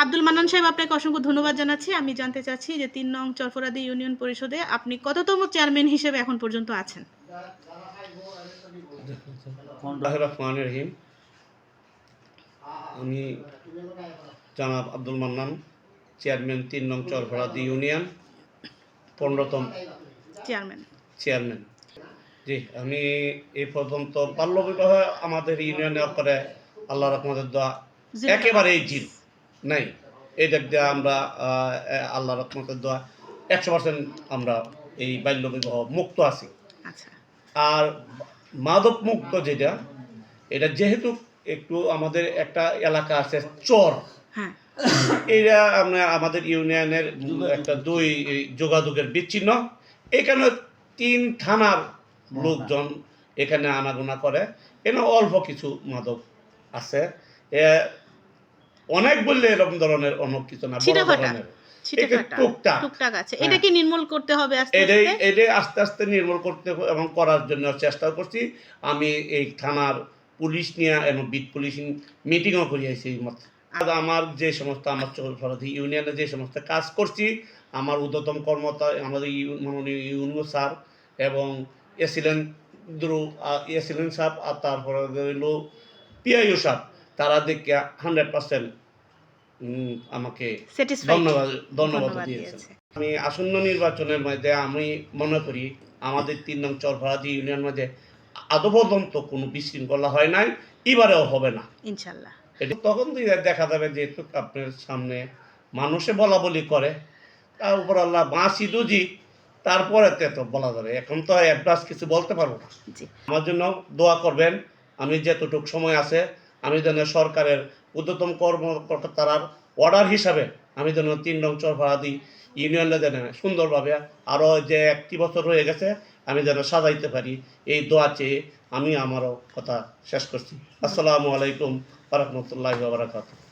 আব্দুল মান্নান সাহেব, আপনাকে অসংখ্য ধন্যবাদ জানাচ্ছি। আমি জানতে চাচ্ছি যে ৩ নং চরফরাদি ইউনিয়ন পরিষদে আপনি কততম চেয়ারম্যান হিসেবে এখন পর্যন্ত আছেন? রহমানির রহিম। আমি জনাব আব্দুল মান্নান, চেয়ারম্যান ৩ নং চরফরাদি ইউনিয়ন, ১৫তম চেয়ারম্যান। জি, আমি এই পর্যন্ত বাল্য বিবাহ আমাদের ইউনিয়নে করে আল্লাহ রহমতের দোয়া একেবারেই জিল নাই। এই দিক দিয়ে আমরা আল্লাহ রহমতের দোয়া ১০০% আমরা এই বাল্য বিবাহ মুক্ত আছি। আর মাদক মুক্ত যেটা, এটা যেহেতু একটু আমাদের একটা এলাকা আছে চর, এটা আমাদের ইউনিয়নের একটা দুই যোগাযোগের বিচ্ছিন্ন। এখানে ৩ থানার লোকজন এখানে আনাগোনা করে। এখানে অল্প কিছু মাদক আছে, অনেক বললে এরকম ধরনের অনেক কিছু না, বড় ধরনের টুকটাক আছে। এটা কি নির্মূল করতে হবে আস্তে আস্তে? এটাই আস্তে আস্তে নির্মূল করতে এবং করার জন্য চেষ্টা করছি। আমি এই থানার পুলিশ নিয়ে এবং বিট পুলিশ মিটিংও করিয়েছি। আমার যে সমস্ত আমার চরফরাদি ইউনিয়নে যে সমস্ত কাজ করছি, আমার ঊর্ধ্বতম কর্মকর্তা আমাদের মাননীয় ইউনো স্যার এবং এসিলেন সাহেব, আর তারপরে রইল পিআইও সাহেব, তারা দেখে 100% আমাকে ধন্যবাদ দিয়েছেন। আমি আসন্ন নির্বাচনের মধ্যে আমি মনে করি আমাদের ৩ নং চরফরাদি ইউনিয়নের মধ্যে আদৌ পর্যন্ত কোনো বিশৃঙ্খলা হয় নাই, এবারেও হবে না ইনশাল্লাহ। এটা তখন দেখা যাবে যেহেতু আপনার সামনে মানুষে বলা বলি করে, তার উপর আল্লাহ বাঁশি দুজি, তারপরে তো বলা যাবে। এখন তো অ্যাডভান্স কিছু বলতে পারবো না। আমার জন্য দোয়া করবেন। আমি যতটুকু সময় আছে আমি যেন সরকারের ঊর্ধ্বতম কর্মকর্তার অর্ডার হিসাবে আমি যেন ৩ নং চরফরাদি ইউনিয়নে যেন সুন্দরভাবে আরও যে 1টি বছর রয়ে গেছে আমি যেন সাজাইতে পারি, এই দোয়া চেয়ে আমি আমারও কথা শেষ করছি। আসসালামু আলাইকুম ওয়া রাহমাতুল্লাহি ওয়া বারাকাতুহু।